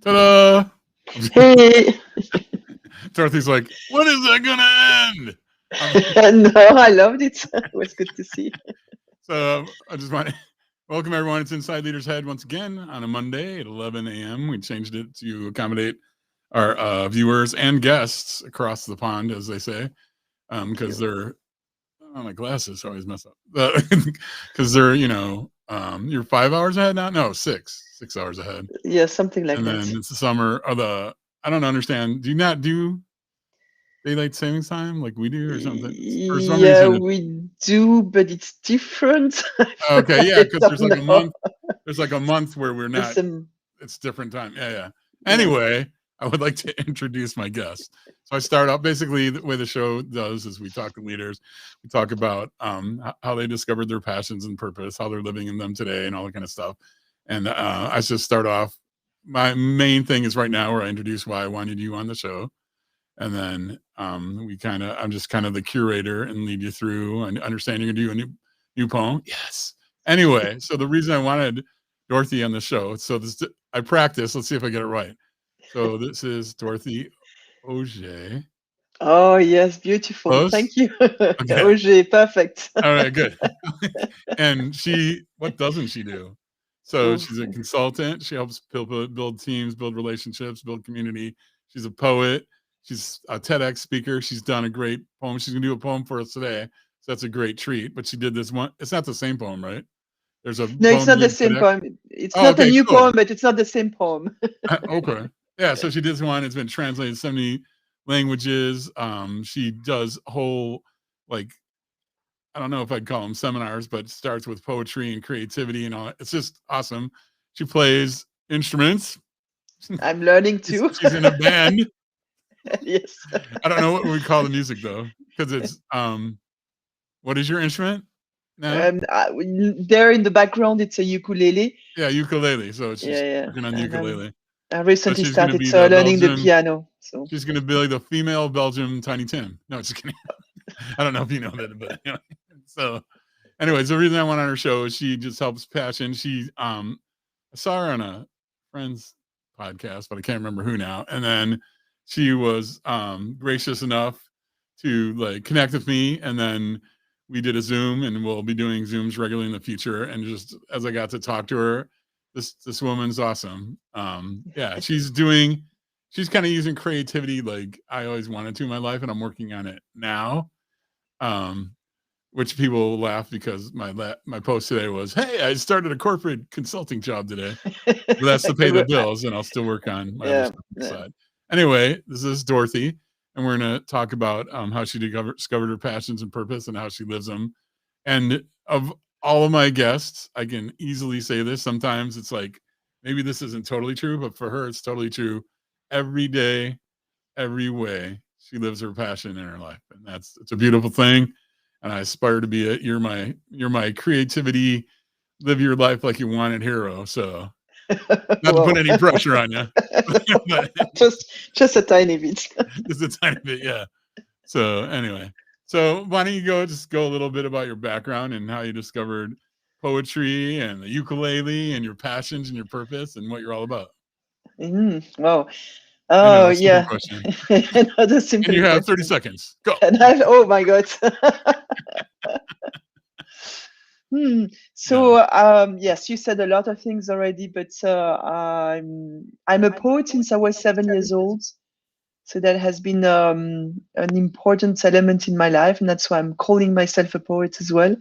Ta-da! Hey, Dorothy's like, when is that gonna end? no, I loved it. It was good to see. So I just want to welcome everyone. It's Inside Leader's Head once again on a Monday at 11 a.m. We changed it to accommodate our viewers and guests across the pond, as they say, Thank because you. they're my glasses always mess up because they're you're 5 hours ahead now. No, 6 hours ahead, Yeah, something like and that. then it's the summer or the I don't understand. Do you not do daylight savings time like we do or something? For some Yeah, reason, it's we do, but it's different. okay. Yeah, I because don't know. There's like a month where we're There's not. some, It's different time. Yeah, yeah. yeah. Anyway, I would like to introduce my guest. So I start out basically the way the show does is we talk to leaders, we talk about how they discovered their passions and purpose, how they're living in them today, and all that kind of stuff. And I just start off. My main thing is right now where I introduce why I wanted you on the show, and then I'm just kind of the curator and lead you through and understand you're gonna do a new poem. Yes. Anyway, so the reason I wanted Dorothy on the show, so this I practice. Let's see if I get it right. So this is Dorothy Oger. Oh, yes, beautiful. Close. Thank you. Okay. Oger, perfect. All right. Good. And what doesn't she do? So Oh, she's a consultant. She helps build teams, build relationships, build community. She's a poet. She's a TEDx speaker. She's done a great poem. She's gonna do a poem for us today. So that's a great treat. But she did this one. It's not the same poem, right? There's a no, it's poem not you the did same TEDx. poem. It's Oh, not a okay, new cool. poem, but it's not the same poem. Okay. Yeah, so she did this one. It's been translated 70 languages. She does whole like I don't know if I'd call them seminars, but it starts with poetry and creativity and all. It's just awesome. She plays instruments. I'm learning she's, too. she's in a band. Yes. I don't know what we call the music though, because it's what is your instrument now? There in the background, it's a ukulele. Yeah, ukulele. So Yeah, she's yeah. working on the And ukulele. I So recently she's gonna started be the learning the Belgium. piano. So She's gonna be like the female Belgium Tiny Tim. No, just kidding. I don't know if you know that, but anyway. So anyways, the reason I went on her show is she just helps passion. She I saw her on a friend's podcast, but I can't remember who now. And then she was gracious enough to like connect with me, and then we did a Zoom, and we'll be doing Zooms regularly in the future. And just as I got to talk to her, this woman's awesome. Yeah, she's kind of using creativity like I always wanted to in my life, and I'm working on it now. Um, which people laugh because my post today was, "Hey, I started a corporate consulting job today." But that's to pay the bills, and I'll still work on my other yeah, stuff on the yeah. side. Anyway, this is Dorothy, and we're going to talk about how she discovered her passions and purpose and how she lives them. And of all of my guests, I can easily say this. Sometimes it's like maybe this isn't totally true, but for her, it's totally true. Every day, every way, she lives her passion in her life, and it's a beautiful thing. And I aspire to be it. You're my creativity, live your life like you want it hero. So not to put Wow. any pressure on you, but just a tiny bit. just a tiny bit, yeah. So anyway, so why don't you just go a little bit about your background and how you discovered poetry and the ukulele and your passions and your purpose and what you're all about. Wow. I Oh know, simple yeah. question. Another And simple you have 30 question. seconds. Go. And oh my God. Hmm. Yeah. So yes, you said a lot of things already, but I'm a poet since I was 7 years old. So that has been an important element in my life, and that's why I'm calling myself a poet as well.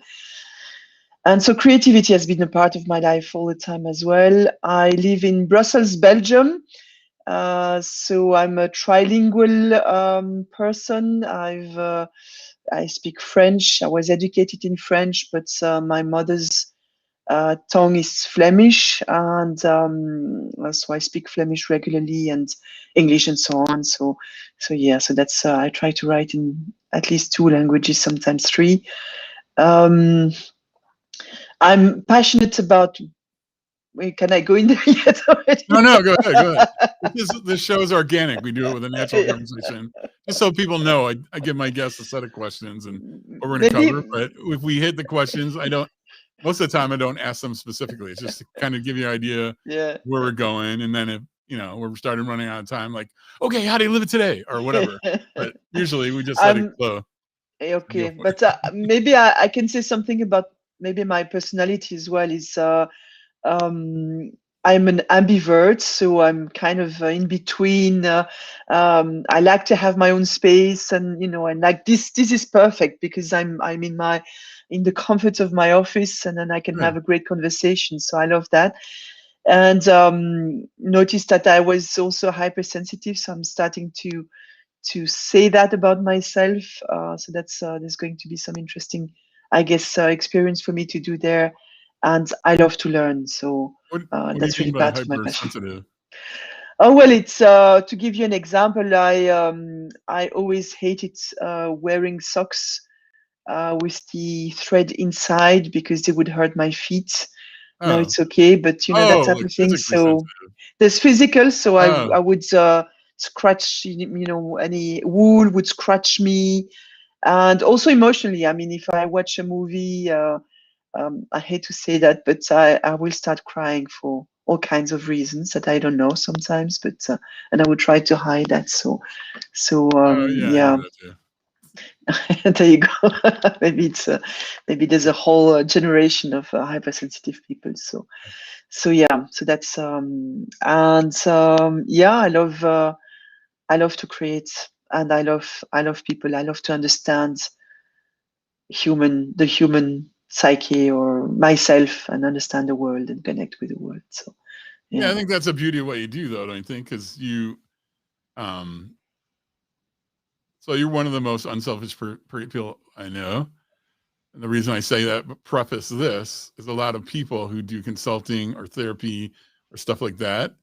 And so creativity has been a part of my life all the time as well. I live in Brussels, Belgium. So I'm a trilingual person. I speak French. I was educated in French, but my mother's tongue is Flemish, and so I speak Flemish regularly and English and so on. So yeah. So that's I try to write in at least two languages, sometimes three. Um, I'm passionate about. Wait, can I go in there yet No, already? no, go ahead, go ahead. This show is organic. We do it with a natural Yeah. conversation. Just so people know, I give my guests a set of questions and what we're going to cover. Maybe. But if we hit the questions, I don't. Most of the time, I don't ask them specifically. It's just to kind of give you an idea Yeah. where we're going, and then if we're starting running out of time. Like, okay, how do you live it today, or whatever. But usually we just let it I'm flow. okay, Go for it. but maybe I can say something about maybe my personality as well. Is um, I'm an ambivert, so I'm kind of in between. I like to have my own space, and and like this is perfect because I'm in the comfort of my office, and then I can Yeah. have a great conversation. So I love that. And noticed that I was also hypersensitive, so I'm starting to say that about myself. So that's there's going to be some interesting, I guess, experience for me to do there. And I love to learn, so What do you that's really mean by part of my passion. hypersensitive? Oh well, it's to give you an example. I always hated wearing socks with the thread inside because they would hurt my feet. Now Oh, it's okay, but that oh, type like of thing. physically So sensitive. there's physical, so Oh, I would scratch, any wool would scratch me, and also emotionally. I mean, if I watch a movie, I hate to say that, but I will start crying for all kinds of reasons that I don't know sometimes, but and I would try to hide that. So yeah, I do yeah, that too. there you go. Maybe maybe there's a whole generation of hypersensitive people. So yeah, so that's and yeah, I love to create, and I love people. I love to understand the human psyche or myself, and understand the world and connect with the world. So Yeah, yeah. I think that's the beauty of what you do, though, don't you think? Because um, so you're one of the most unselfish people I know. And the reason I say that, but preface this, is a lot of people who do consulting or therapy or stuff like that.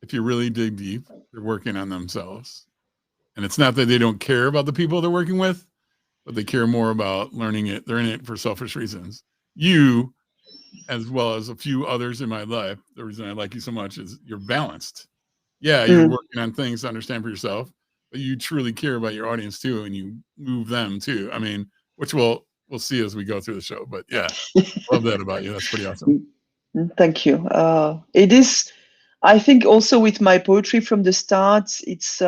If you really dig deep, they're working on themselves. And it's not that they don't care about the people they're working with, but they care more about learning it. They're in it for selfish reasons. You, as well as a few others in my life, the reason I like you so much is you're balanced. Yeah, you're Mm. working on things to understand for yourself, but you truly care about your audience too, and you move them too. I mean, which we'll see as we go through the show. But yeah, love that about you. That's pretty awesome. Thank you. It is, I think, also with my poetry from the start. It's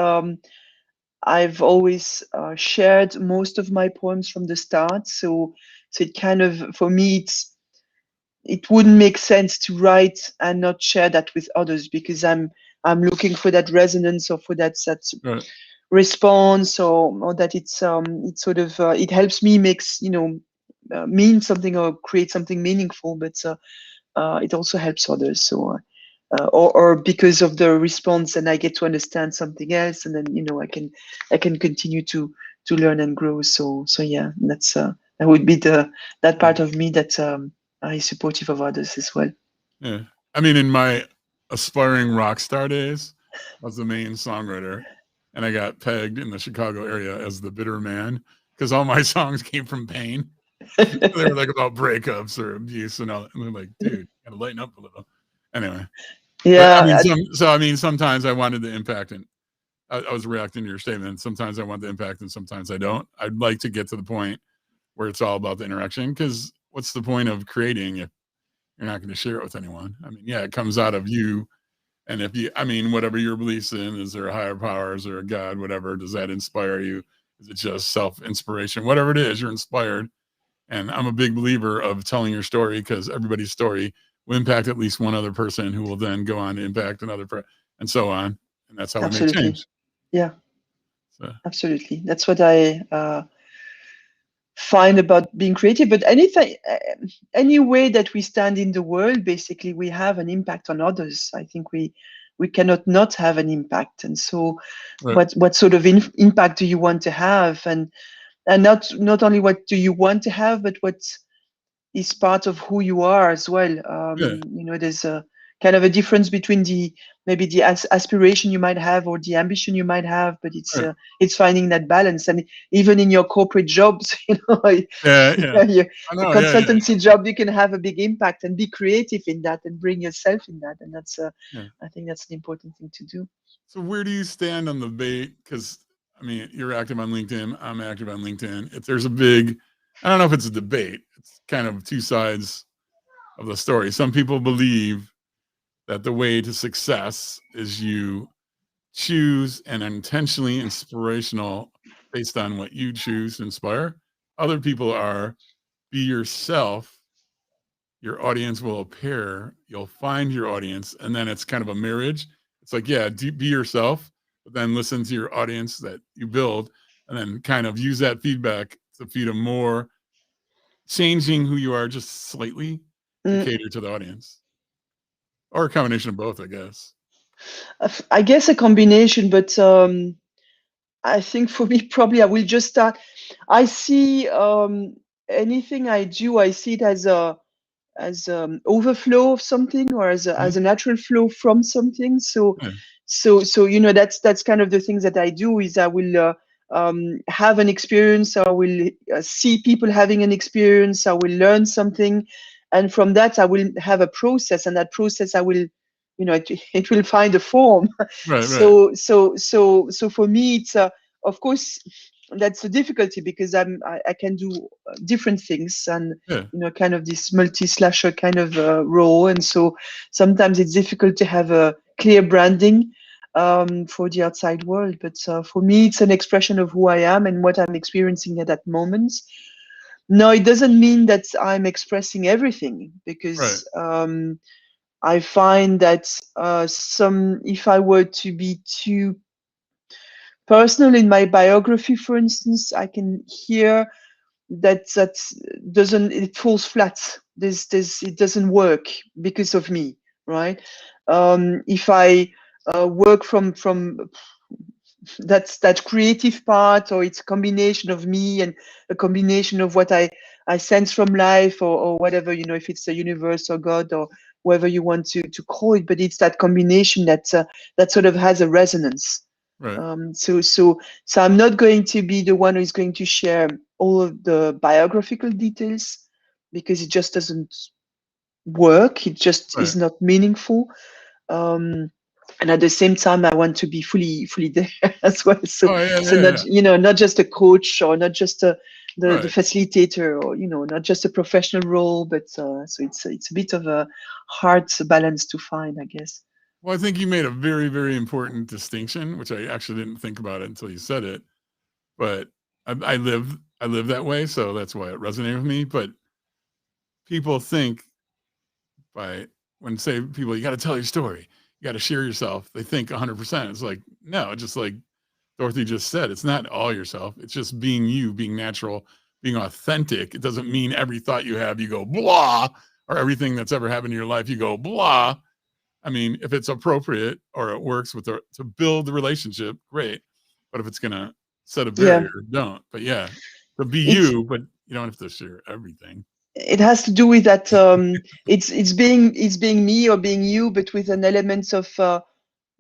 I've always shared most of my poems from the start, so it kind of, for me, it wouldn't make sense to write and not share that with others, because I'm looking for that resonance, or for that Right. response, or that it's sort of it helps me makes mean something or create something meaningful, but it also helps others. So or because of the response, and I get to understand something else, and then I can continue to learn and grow. So yeah, that would be that Yeah. part of me that is supportive of others as well. Yeah. I mean, in my aspiring rock star days, I was the main songwriter, and I got pegged in the Chicago area as the bitter man because all my songs came from pain. They were like about breakups or abuse and all that. And they're like, dude, gotta lighten up a little. Anyway, but I mean, Yeah, sometimes I wanted the impact, and I was reacting to your statement. Sometimes I want the impact, and sometimes I don't. I'd like to get to the point where it's all about the interaction, because what's the point of creating if you're not going to share it with anyone? I mean, yeah, it comes out of you. And if you, I mean, whatever your beliefs in, is there a higher power? Is there a God? Whatever, does that inspire you? Is it just self inspiration? Whatever it is, you're inspired. And I'm a big believer of telling your story, because everybody's story will impact at least one other person, who will then go on to impact another person, and so on. And that's how we make absolutely. change. Yeah, So, absolutely. That's what I find about being creative. But anything, any way that we stand in the world, basically, we have an impact on others. I think we cannot not have an impact. And so, right. what sort of impact do you want to have? And not only what do you want to have, but what is part of who you are as well. Yeah. There's a kind of a difference between maybe the aspiration you might have, or the ambition you might have, but Right. it's finding that balance. And even in your corporate jobs, Yeah. Yeah. your, I your know. Yeah. Yeah. consultancy job, you can have a big impact and be creative in that, and bring yourself in that. And that's Yeah. I think that's an important thing to do. So where do you stand on the debate? Because I mean, you're active on LinkedIn. I'm active on LinkedIn. If there's a big, I don't know if it's a debate. It's kind of two sides of the story. Some people believe that the way to success is you choose an intentionally inspirational based on what you choose to inspire. Other people are be yourself, your audience will appear, you'll find your audience, and then it's kind of a marriage. It's like, yeah, be yourself, but then listen to your audience that you build, and then kind of use that feedback to feed them more, changing who you are just slightly to Mm. cater to the audience, or a combination of both, I guess. I guess a combination, but I think for me, probably I will just start. I see anything I do, I see it as overflow of something, or as a natural flow from something. So Yeah, that's kind of the things that I do is I will have an experience, I will see people having an experience, I will learn something, and from that I will have a process, and that process I will, it will find a form. right. So for me it's of course that's the difficulty, because I can do different things, and Yeah, kind of this multi-slasher kind of role, and so sometimes it's difficult to have a clear branding for the outside world. But for me, it's an expression of who I am and what I'm experiencing at that moment. No, it doesn't mean that I'm expressing everything, right, because I find that if I were to be too personal in my biography, for instance, I can hear that doesn't, it falls flat. This it doesn't work because of me, right? If I work from that creative part, or it's a combination of me and a combination of what I sense from life, or whatever, if it's the universe or God or whatever you want to call it, but it's that combination that sort of has a resonance. right, So I'm not going to be the one who is going to share all of the biographical details, because it just doesn't work. It just right. is not meaningful. And at the same time, I want to be fully there as well. So, Oh yeah, so yeah, not yeah. not just a coach, or not just the Right. facilitator, or not just a professional role, but so it's a bit of a hard balance to find, I guess. Well, I think you made a very, very important distinction, which I actually didn't think about it until you said it. But I live that way, so that's why it resonated with me. But people think by when say people, you got to tell your story, you got to share yourself. They think 100%. It's like no, just like Dorothy just said, it's not all yourself. It's just being you, being natural, being authentic. It doesn't mean every thought you have, you go blah, or everything that's ever happened in your life, you go blah. I mean, if it's appropriate or it works to build the relationship, great. But if it's gonna set a Yeah, barrier, don't. But yeah, to be it's you, but you don't have to share everything. it has to do with that. It's being me or being you, but with an element of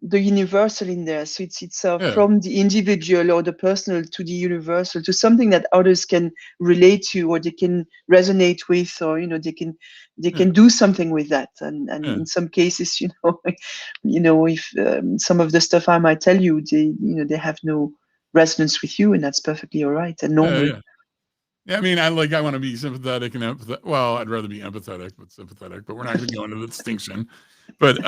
the universal in there. So it's Yeah, from the individual or the personal to the universal, to something that others can relate to, or they can resonate with, or they yeah, can do something with that. And yeah, in some cases, if some of the stuff I might tell you, they have no resonance with you, and that's perfectly all right and yeah, normal. yeah. Yeah, I mean, I want to be sympathetic and empathetic. Well, I'd rather be empathetic but sympathetic, but we're not going to go into the distinction. But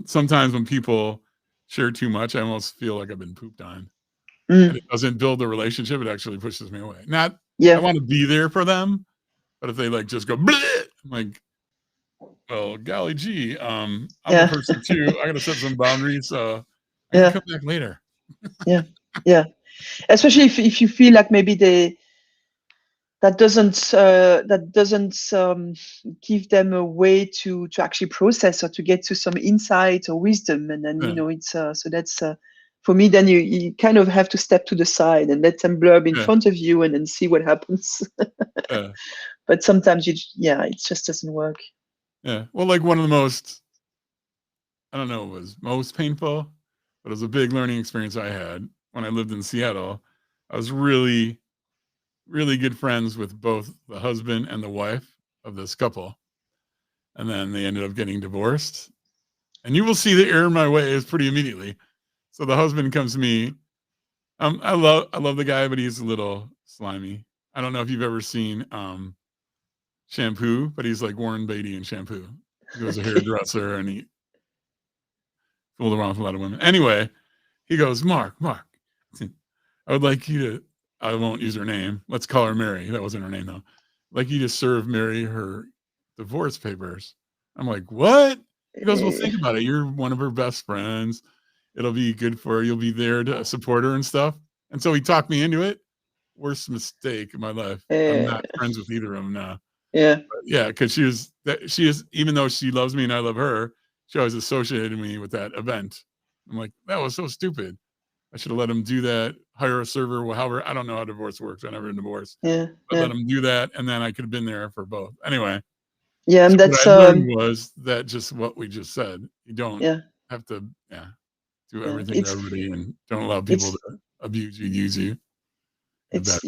sometimes when people share too much, I almost feel like I've been pooped on, and Mm, it doesn't build the relationship. It actually pushes me away. Not, I yeah, want to be there for them, but if they like just go, bleh, I'm like, well, golly gee, I'm a yeah, person too. I got to set some boundaries. I can yeah, come back later. yeah, yeah. Especially if you feel like maybe that doesn't give them a way to actually process, or to get to some insight or wisdom, and then Yeah, it's so that's for me, then you kind of have to step to the side and let them blurb in yeah, front of you, and then see what happens. yeah, But sometimes yeah, it just doesn't work. yeah. Well, like one of the most, I don't know, it was most painful, but it was a big learning experience I had when I lived in Seattle. I was really, really good friends with both the husband and the wife of this couple, and then they ended up getting divorced. And you will see the error in my ways pretty immediately. So the husband comes to me. I love the guy, but he's a little slimy. I don't know if you've ever seen Shampoo, but he's like Warren Beatty in Shampoo. He was a Okay. hairdresser, and fooled around with a lot of women. Anyway, he goes, Mark, I would like you to, I won't use her name. Let's call her Mary. That wasn't her name though. I'd like you to serve Mary her divorce papers. I'm like, what? He goes, well, think about it. You're one of her best friends. It'll be good for her. You'll be there to support her and stuff. And so he talked me into it. Worst mistake in my life. I'm not friends with either of them now. Yeah. But yeah, because she is, even though she loves me and I love her, she always associated me with that event. I'm like, that was so stupid. I should have let him do that, hire a server, however. I don't know how divorce works. I never been divorced. Yeah. But let him do that, and then I could have been there for both. Anyway. Yeah, and so that's what I learned was that just what we just said. You don't have to do everything to everybody, and don't allow people to abuse you, use you. It's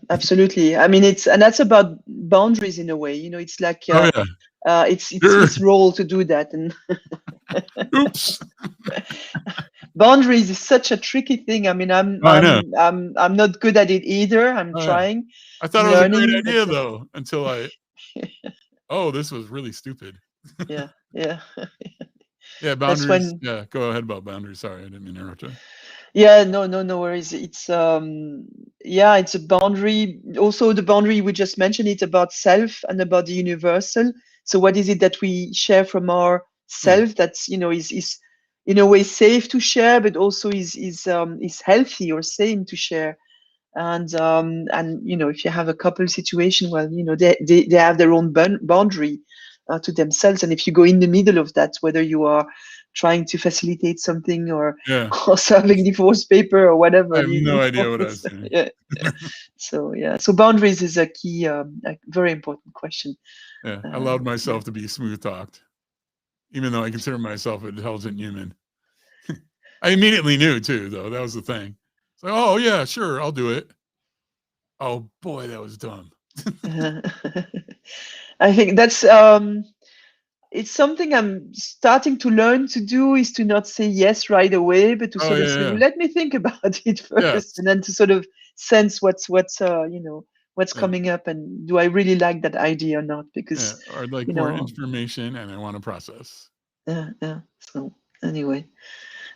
absolutely. I mean, and that's about boundaries in a way. You know, it's like it's role to do that. And oops. Boundaries is such a tricky thing. I mean, I'm not good at it either. I'm trying. I thought it was a great idea though, until this was really stupid. Yeah. Yeah, boundaries. Go ahead about boundaries. Sorry, I didn't mean to interrupt you. Yeah, no worries. It's it's a boundary. Also, the boundary we just mentioned, it's about self and about the universal. So what is it that we share from our self that's, you know, is in a way safe to share, but also is healthy or sane to share. And you know, if you have a couple situation, well, you know, they have their own boundary to themselves, and if you go in the middle of that, whether you are trying to facilitate something or serving divorce paper or whatever, I have no idea what I was saying. So boundaries is a key, a very important question. I allowed myself to be smooth talked, even though I consider myself an intelligent human. I immediately knew too, though. That was the thing. It's like, oh yeah, sure, I'll do it. Oh boy, that was dumb. I think that's it's something I'm starting to learn to do, is to not say yes right away, but to sort of say, well, let me think about it first, and then to sort of sense what's you know, what's coming up, and do I really like that idea or not? Because or I'd like more information and I want to process. So anyway,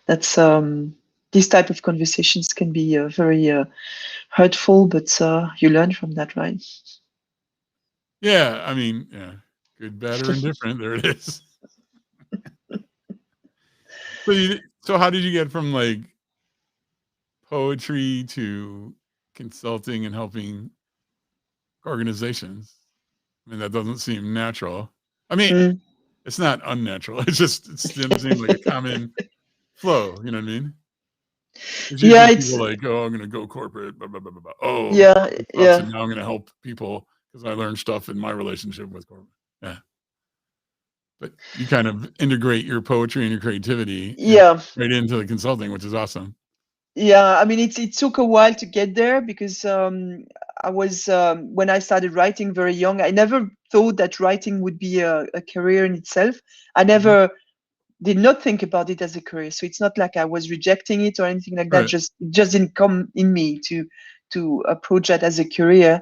that's these type of conversations can be very hurtful, but you learn from that, right? Yeah, I mean, good, bad, or indifferent. There it is. So how did you get from like poetry to consulting and helping organizations? I mean, that doesn't seem natural. I mean, it's not unnatural. It doesn't seem like a common flow. You know what I mean? It's usually people like, oh, I'm going to go corporate. Blah, blah, blah, blah, blah. Oh, now I'm going to help people because I learned stuff in my relationship with corporate. Yeah. But you kind of integrate your poetry and your creativity right into the consulting, which is awesome. Yeah, I mean, it took a while to get there because I was when I started writing very young, I never thought that writing would be a career in itself. I never did not think about it as a career. So it's not like I was rejecting it or anything like that. Just didn't come in me to approach that as a career,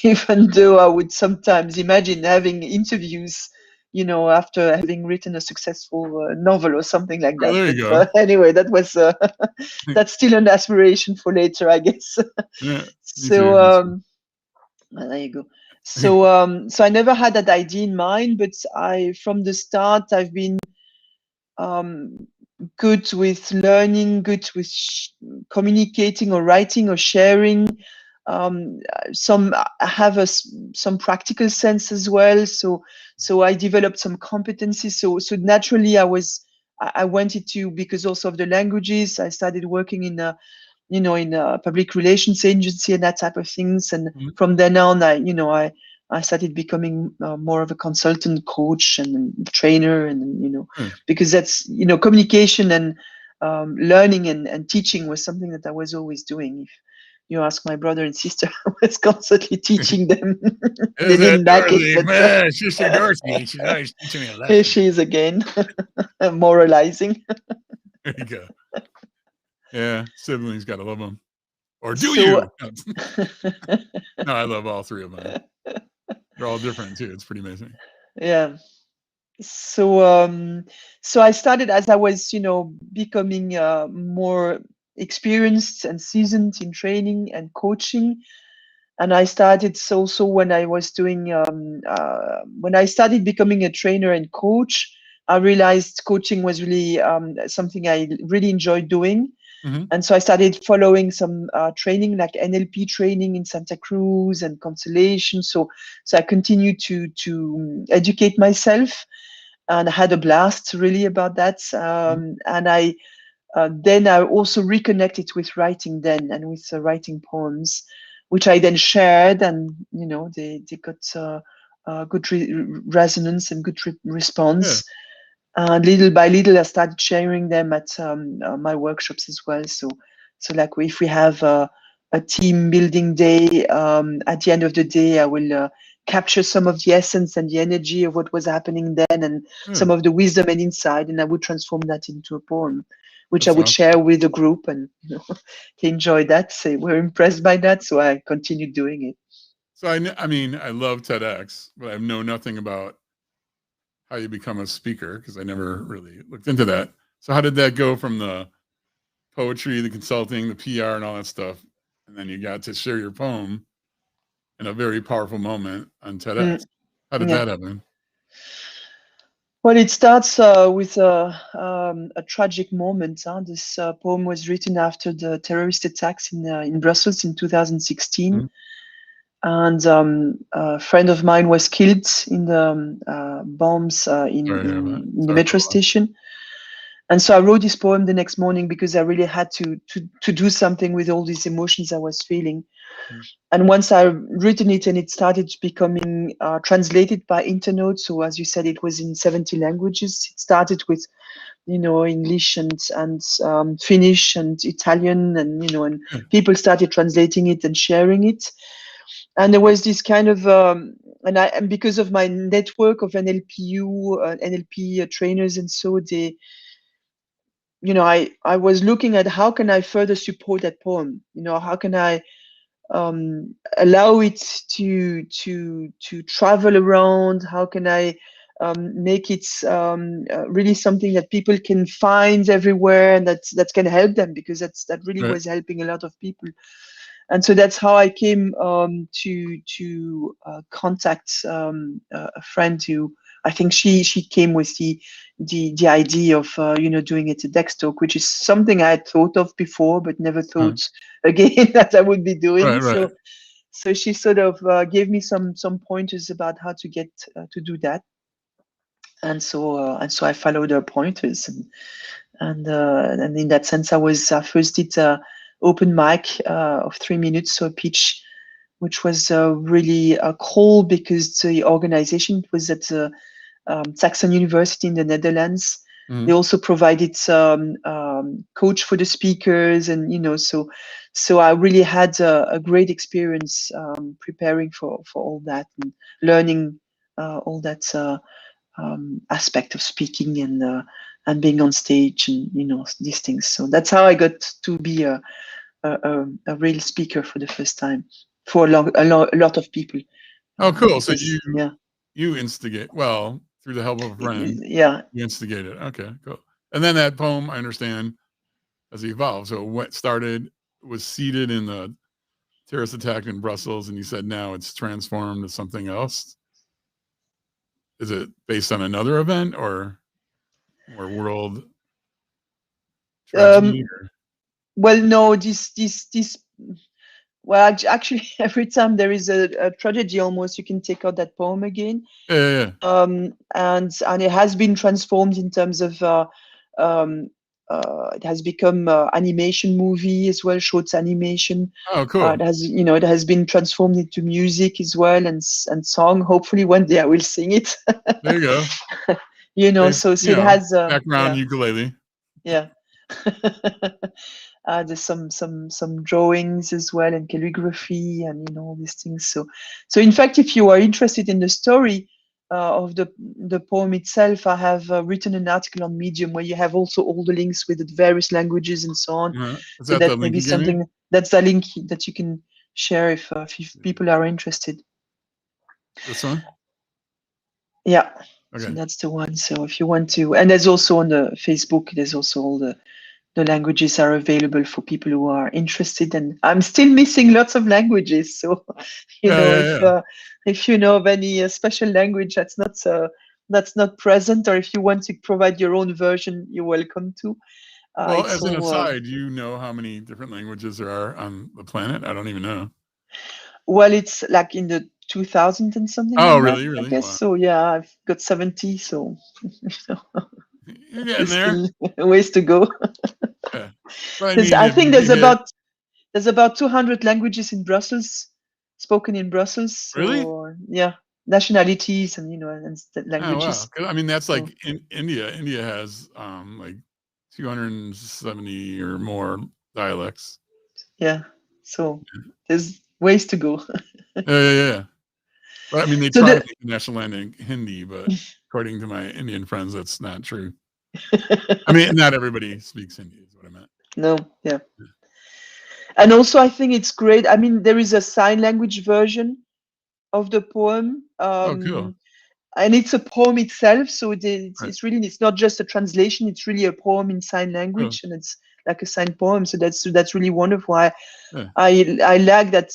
even though I would sometimes imagine having interviews, you know, after having written a successful novel or something like that. Oh, there you go. Anyway, that was that's still an aspiration for later, I guess. So there you go. So so I never had that idea in mind, but from the start I've been good with learning, good with communicating or writing or sharing. I have some practical sense as well. So I developed some competencies. So naturally I wanted to, because also of the languages, I started working in a public relations agency and that type of things. And from then on, I started becoming more of a consultant, coach, and trainer, and because that's communication and learning and teaching was something that I was always doing. If you ask my brother and sister, I was constantly teaching them. They didn't like it, but Sister Dorothy, she's always teaching me a lesson. Here she is again, moralizing. There you go. Yeah, siblings gotta love them. Or do you? No, I love all three of them. They're all different too. It's pretty amazing. Yeah. So I started as I was, becoming more experienced and seasoned in training and coaching. And I started also when I was doing when I started becoming a trainer and coach. I realized coaching was really something I really enjoyed doing. Hmm. And so I started following some training, like NLP training in Santa Cruz and Constellation. So I continued to educate myself, and I had a blast really about that. And I then I also reconnected with writing then, and with writing poems, which I then shared, and they got good resonance and good Yeah. response. And little by little, I started sharing them at my workshops as well. So like if we have a team building day, at the end of the day, I will capture some of the essence and the energy of what was happening then, and Yeah. some of the wisdom and insight, and I would transform that into a poem, which I That's would awesome. share with the group, and they enjoyed that. They were impressed by that, so I continued doing it. So I mean, I love TEDx, but I know nothing about how you become a speaker because I never really looked into that. So how did that go from the poetry, the consulting, the PR, and all that stuff, and then you got to share your poem in a very powerful moment on TEDx? Mm, How did yeah. that happen? Well, it starts with a tragic moment. This poem was written after the terrorist attacks in Brussels in 2016, Mhm. and a friend of mine was killed in the bombs in, Sorry to hear that. in the Sorry for metro the loss. station. And so I wrote this poem the next morning because I really had to do something with all these emotions I was feeling. Mhm. And once I written it, and it started becoming translated by Internote, so as you said, it was in 70 languages. It started with English and Finnish and Italian, and Yeah. people started translating it and sharing it. And there was this kind of and because of my network of NLP trainers, and so they, I was looking at how can I further support that poem. How can I allow it to travel around? How can I make it really something that people can find everywhere, and that can help them, because that really Right. was helping a lot of people. And so that's how I came to contact a friend who, I think she came with the idea of doing it at Dextalk, which is something I had thought of before, but never Right. thought again that I would be doing. Right. Right. So she sort of gave me some pointers about how to get to do that, and so I followed her pointers, and in that sense, I first did a open mic of 3 minutes, so a pitch, which was really cool, because the organization was at the Saxon University in the Netherlands. They Mhm. also provided coach for the speakers, and so I really had a great experience preparing for all that, and learning all that aspect of speaking, and being on stage, and these things. So that's how I got to be a real speaker for the first time for a lot of people, Oh, cool. So because yeah, you instigate through the help of a friend. yeah. You instigated. Okay, cool. And then that poem, I understand, has evolved. So what started was seated in the terrorist attack in Brussels, and you said now it's transformed to something else. Is it based on another event or more world Um, tragedy? Or? well, no, this. Well, actually, every time there is a tragedy, almost you can take out that poem again, Yeah, yeah, yeah. and it has been transformed in terms of um, it has become animation movie as well, shorts animation. Oh, cool. It has been transformed into music as well, and song. Hopefully, one day I will sing it. There you go. Plays, So it has background yeah, ukulele. yeah. There's some drawings as well, and calligraphy, and all these things. So in fact, if you are interested in the story of the poem itself, I have written an article on Medium where you have also all the links with the various languages and so on. Is So that the that may link be you gave me? something, that's a link that you can share if people are interested. This one? Yeah. So Okay. that's the one. So if you want to, and there's also on the Facebook, there's also all the languages are available for people who are interested. And I'm still missing lots of languages. So, Yeah, yeah, yeah. if you know of any special language that's not present, or if you want to provide your own version, you're welcome to. Well, It's as an all aside, you know how many different languages there are on the planet? I don't even know. well, it's like in the 2000 and something Oh, like that, really? I Really? guess. Wow. So yeah, I've got 70. So You're getting there's there. still ways to go. Yeah. But I Because mean, I if think you hit there's about 200 languages in Brussels, spoken in Brussels. really? So yeah, nationalities and Oh, wow. languages. 'Cause, I mean, that's like So in India. India has like 270 or more dialects. yeah, so there's ways to go. Yeah, yeah, yeah. But I mean, they So try to the make the national language Hindi, but according to my Indian friends, that's not true. I mean, not everybody speaks Hindi, is what I meant. no, yeah. And also I think it's great. I mean, there is a sign language version of the poem. Oh, cool. And it's a poem itself, so Right. it's not just a translation, it's really a poem in sign Cool. language, and it's like a signed poem. So that's really wonderful. Yeah. I like that,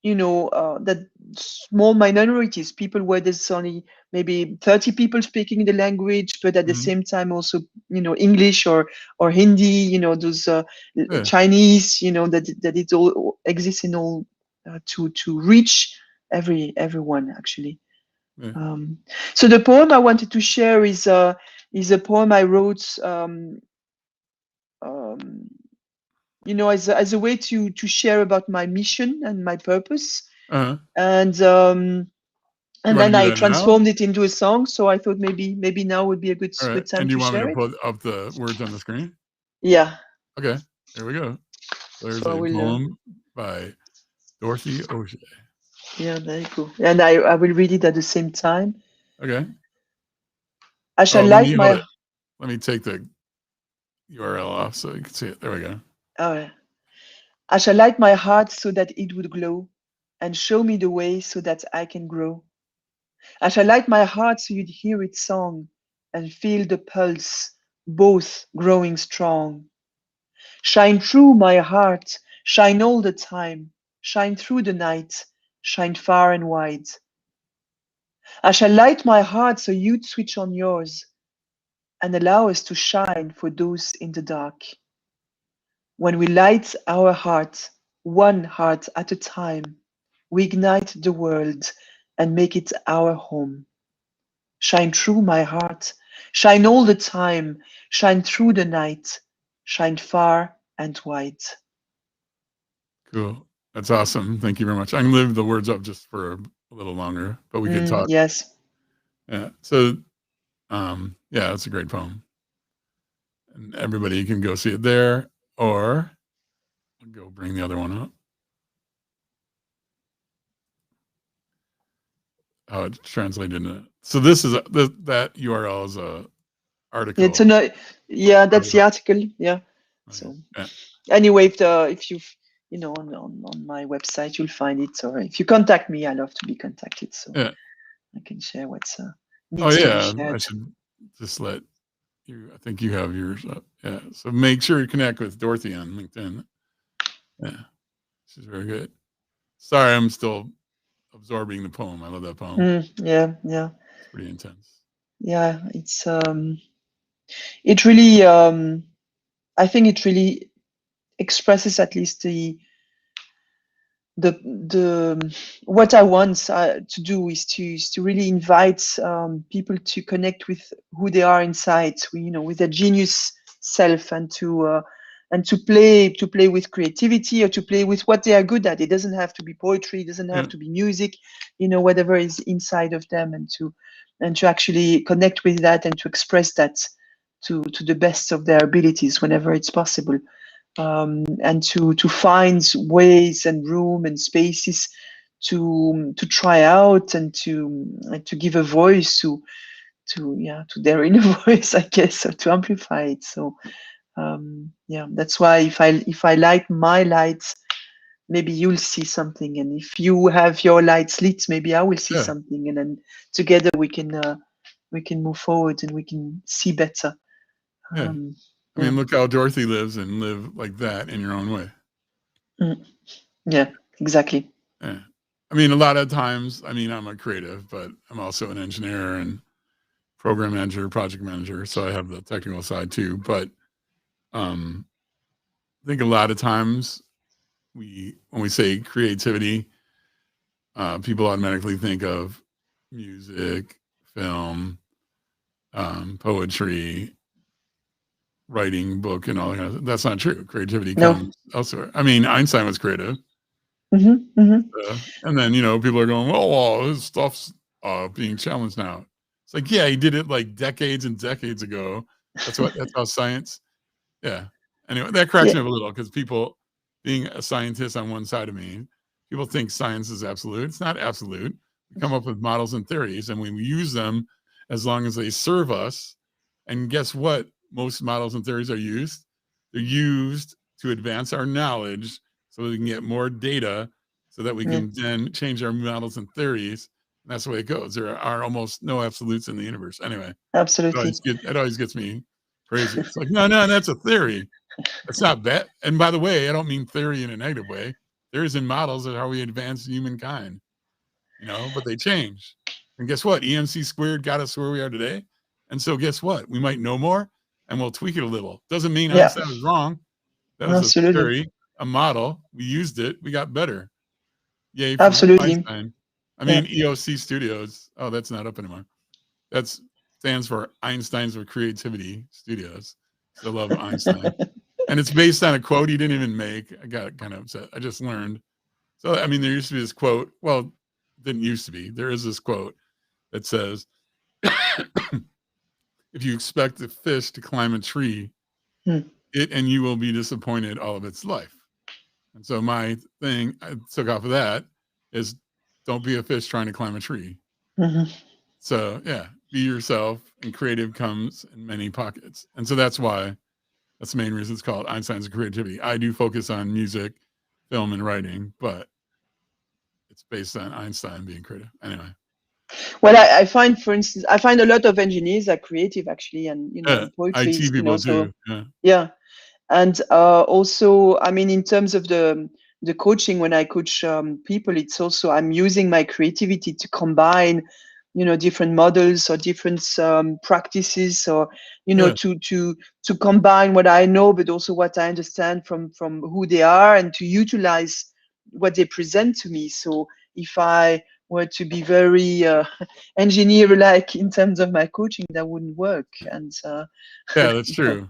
that small minorities, people where there's only maybe 30 people speaking the language, but at the Mhm. same time also, English or Hindi, those Yeah. Chinese, that it all exists in all, to reach everyone actually. Yeah. um, so the poem I wanted to share is a poem I wrote, um, as a way to share about my mission and my purpose, Uh-huh. and You and wanna then do I that now? transformed it into a song. So I thought maybe now would be a Alright. good time And do you to want me share to it. put up the words on the screen? Yeah. Okay. Here we go. There's So I a will. poem by Dorothy Oger. Yeah, there you go. And I will read it at the same time. Okay. I shall Oh, let me light hold my. it. Let me take the URL off so you can see it. There we go. Oh, I shall light my heart so that it would glow, and show me the way so that I can grow. I shall light my heart so you'd hear its song and feel the pulse, both growing strong. Shine through my heart, shine all the time, shine through the night, shine far and wide. I shall light my heart so you'd switch on yours and allow us to shine for those in the dark. When we light our heart, one heart at a time, we ignite the world and make it our home. Shine through my heart, shine all the time, shine through the night, shine far and wide. Cool. That's awesome. Thank you very much. I can leave the words up just for a little longer, but we could talk. Yes. Yeah. So, yeah, that's a great poem, and everybody can go see it there, or I'll go bring the other one up. How it's translated into. So this is that URL is a It's article. an yeah, that's the Article. article. Yeah. Okay. So Yeah. anyway, if you've on my website you'll find it, or if you contact me, I love to be contacted, so Yeah. I can share what's Oh needs to be yeah. I shared. should just let you. I think you have yours up. Yeah. So make sure you connect with Dorothy on LinkedIn. Yeah. She's very good. Sorry, I'm still absorbing the poem. I love that poem. Yeah. It's pretty intense. Yeah, it really, I think it really expresses at least the what I want to do is to really invite people to connect with who they are inside, with their genius self, and to play with creativity, or to play with what they are good at. It doesn't have to be poetry, it doesn't Yeah. have to be music, whatever is inside of them, and to actually connect with that and to express that to the best of their abilities whenever it's possible, and to find ways and room and spaces to try out, and to give a voice to their inner voice, I guess, or to amplify it. So yeah, that's why if I light my lights, maybe you'll see something, and if you have your lights lit, maybe I will see Yeah. something, and then together we can move forward and we can see better. Yeah. I mean, look how Dorothy lives, and live like that in your own way. Yeah, exactly. Yeah. I mean, a lot of times, I mean, I'm a creative, but I'm also an engineer and program manager, project manager. So I have the technical side too. But I think a lot of times when we say creativity, people automatically think of music, film, poetry, writing, book, and all that. That's not true. Creativity comes elsewhere. I mean, Einstein was creative. And then, people are going, well, his stuff's being challenged now. It's like, yeah, he did it like decades and decades ago. That's how science. Yeah. Anyway, that cracks me up a little, because people, being a scientist on one side of me, people think science is absolute. It's not absolute. We come up with models and theories, and we use them as long as they serve us. And guess what? Most models and theories are used. They're used to advance our knowledge so we can get more data, so that we can then change our models and theories. And that's the way it goes. There are almost no absolutes in the universe. Anyway, Absolutely. it always gets me crazy. It's like, no, that's a theory. That's not bad. And by the way, I don't mean theory in a negative way. Theories and models are how we advance humankind, but they change. And guess what? EMC squared got us where we are today. And so guess what? We might know more, and we'll tweak it a little. Doesn't mean Einstein was wrong. That was a theory, a model. We used it. We got better. Yay for Einstein. I mean, EOC Studios. Oh, that's not up anymore. That stands for Einstein's of Creativity Studios. Still love Einstein. And it's based on a quote he didn't even make. I got kind of upset. I just learned. So, I mean, there used to be this quote. Well, it didn't used to be. There is this quote that says, if you expect a fish to climb a tree, it and you will be disappointed all of its life. And so my thing I took off of that is, don't be a fish trying to climb a tree. So, yeah, be yourself, and creative comes in many pockets. And so that's the main reason it's called Einstein's of Creativity. I do focus on music, film, and writing, but it's based on Einstein being creative. Anyway. Well, I find, for instance, a lot of engineers are creative, actually, and poetry. IT people too. Yeah. And also, I mean, in terms of the coaching, when I coach people, it's also, I'm using my creativity to combine, different models or different practices, or to combine what I know, but also what I understand from who they are, and to utilize what they present to me. So if I were to be very engineer-like in terms of my coaching, that wouldn't work. And yeah, that's true.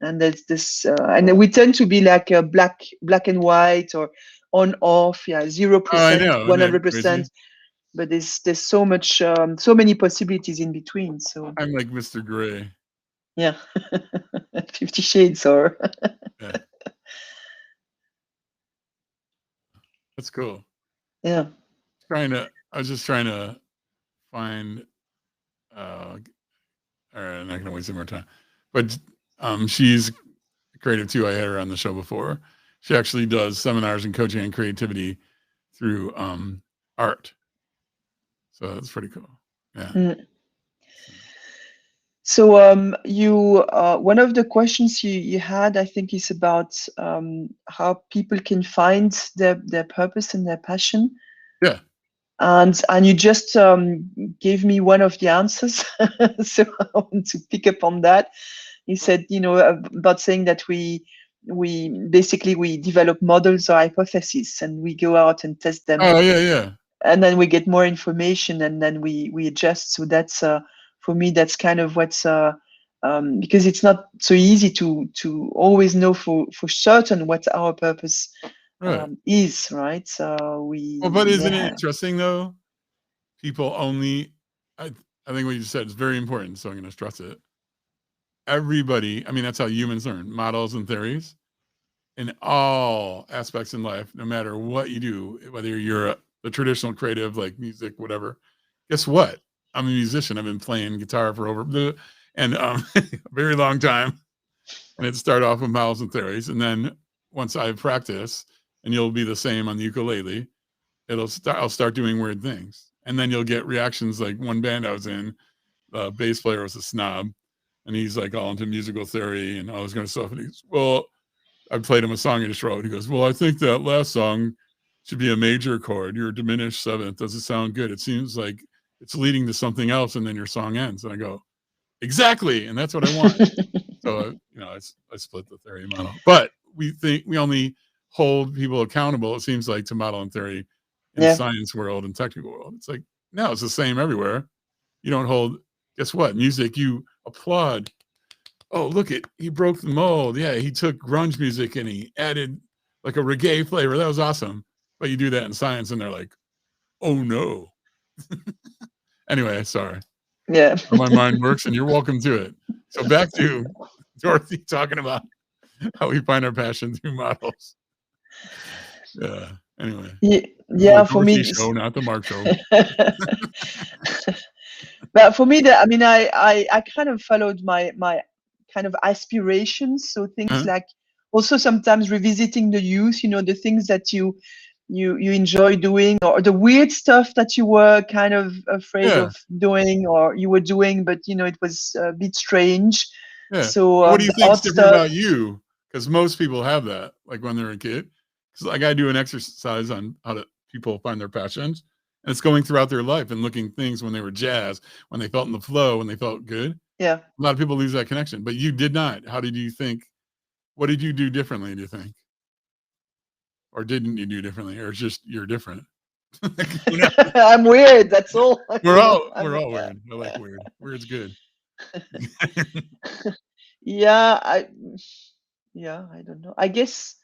And there's this, and we tend to be like a black and white, or on off, 0%, 100%. But there's so much, so many possibilities in between. So I'm like Mr. Gray. Yeah, 50 Shades, or. Yeah. That's cool. Yeah. I was just trying to find. All right, I'm not going to waste any more time. But she's creative too. I had her on the show before. She actually does seminars and coaching and creativity through art. So that's pretty cool. Yeah. So you one of the questions you had, I think, is about how people can find their purpose and their passion. Yeah. And you just gave me one of the answers. So I want to pick up on that. You said, about saying that we basically develop models or hypotheses, and we go out and test them. Oh, yeah. And then we get more information, and then we adjust. So that's for me, that's kind of what's because it's not so easy to always know for certain what our purpose is, right? So but isn't it interesting though? People only, I think what you said is very important, so I'm going to stress it. Everybody, I mean, that's how humans learn, models and theories in all aspects in life, no matter what you do, whether you're the traditional creative, like music, whatever. Guess what? I'm a musician. I've been playing guitar for a very long time. And it started off with models and theories. And then once I practice, and you'll be the same on the ukulele, I'll start doing weird things. And then you'll get reactions like one band I was in, bass player was a snob, and he's like all into musical theory and all this kind of stuff. And he's, well, I played him a song he just wrote. He goes, well, I think that last song should be a major chord. Your diminished seventh doesn't sound good. It seems like it's leading to something else, and then your song ends. And I go, exactly, and that's what I want. So I split the theory model, but we only hold people accountable. It seems like to model and theory in science world and technical world. It's like no, it's the same everywhere. You don't hold. Guess what? Music, you applaud. Oh, look it, he broke the mold. Yeah, he took grunge music and he added like a reggae flavor. That was awesome. But you do that in science, and they're like, oh no. Anyway, sorry. Yeah. How my mind works, and you're welcome to it. So back to Dorothy talking about how we find our passion through models. Yeah. Anyway. Yeah. For me, show, not the Mark show. But for me, I kind of followed my kind of aspirations. So things like also sometimes revisiting the youth. The things that you enjoy doing, or the weird stuff that you were kind of afraid of doing, or you were doing, but it was a bit strange. Yeah. So what do you think is different about you? Because most people have that, like when they're a kid. Because like I do an exercise on how to people find their passions, and it's going throughout their life and looking things when they were jazzed, when they felt in the flow, when they felt good. Yeah. A lot of people lose that connection, but you did not. How did you think? What did you do differently, do you think? Or didn't you do differently? Or just you're different? I'm weird, that's all. We're all weird. I like weird. Weird's good. Yeah, I don't know. I guess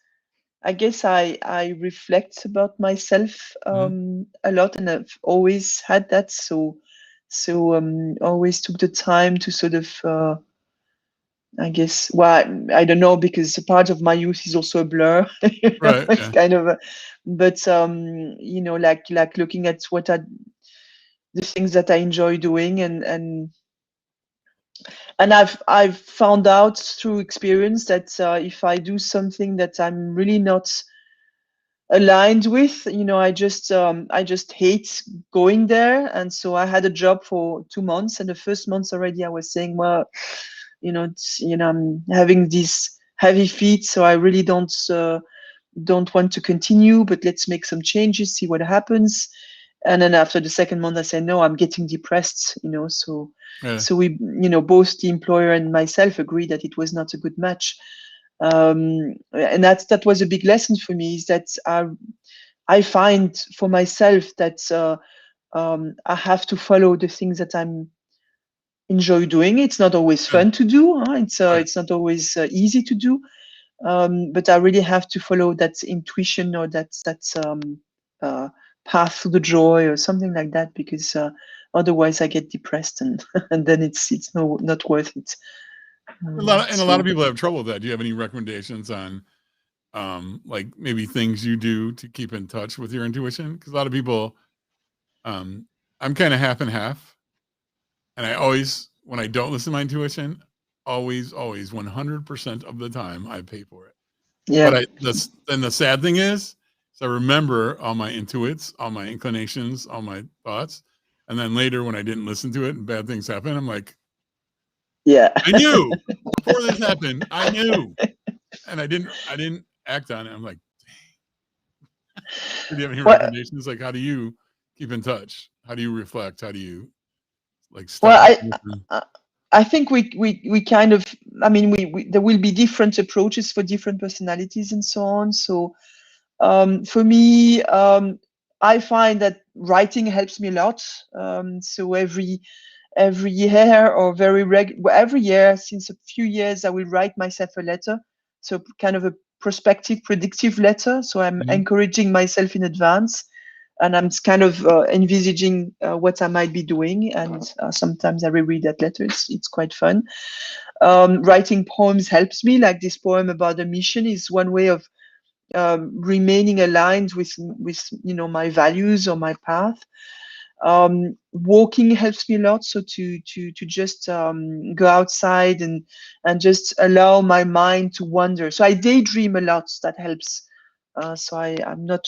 I reflect about myself a lot, and I've always had that. So always took the time to sort of I guess, well, I don't know, because a part of my youth is also a blur. Right. It's kind of but like looking at what are the things that I enjoy doing, and I've found out through experience that if I do something that I'm really not aligned with, I just hate going there. And so I had a job for 2 months, and the first month already I was saying, well, I'm having these heavy feet, so I really don't want to continue, but let's make some changes, see what happens. And then after the second month, I said, no, I'm getting depressed, so we, both the employer and myself agreed that it was not a good match. And that was a big lesson for me, is that I find for myself that I have to follow the things that I'm enjoy doing. It's not always fun to do. It's not always easy to do. But I really have to follow that intuition, or that path to the joy, or something like that, because otherwise I get depressed, and and then it's not worth it. A lot of people have trouble with that. Do you have any recommendations on like maybe things you do to keep in touch with your intuition? Because a lot of people, I'm kind of half and half, and I always, when I don't listen to my intuition, always 100% of the time I pay for it. Yeah. But then the sad thing is I remember all my intuits, all my inclinations, all my thoughts, and then later when I didn't listen to it and bad things happen, I'm like, yeah, I knew before this happened. I knew, and I didn't act on it. I'm like, dang. Do you have any recommendations? Like, how do you keep in touch? How do you reflect? How do you like stop? Well, I think we kind of, I mean, we there will be different approaches for different personalities and so on. So for me, I find that writing helps me a lot. So every year, or every year since a few years, I will write myself a letter. So kind of a prospective, predictive letter. So I'm encouraging myself in advance, and I'm kind of envisaging what I might be doing. And sometimes I reread that letter. It's quite fun. Writing poems helps me. Like this poem about the mission is one way of remaining aligned with my values or my path. Walking helps me a lot. So to just go outside and just allow my mind to wander. So I daydream a lot. That helps. So I'm not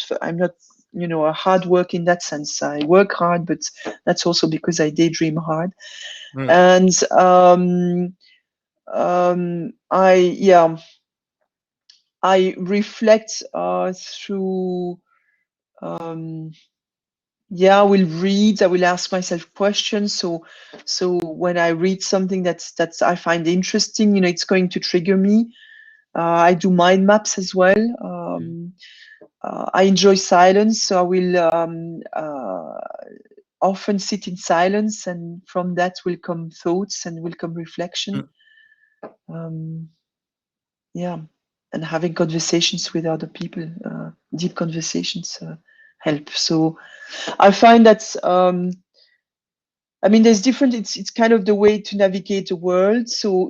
a hard work in that sense. I work hard, but that's also because I daydream hard. Right. And I reflect through. I will read. I will ask myself questions. So when I read something that's I find interesting, it's going to trigger me. I do mind maps as well. I enjoy silence, so I will often sit in silence, and from that will come thoughts and will come reflection. Um, yeah, and having conversations with other people, deep conversations, help. So I find that there's different. It's kind of the way to navigate the world. So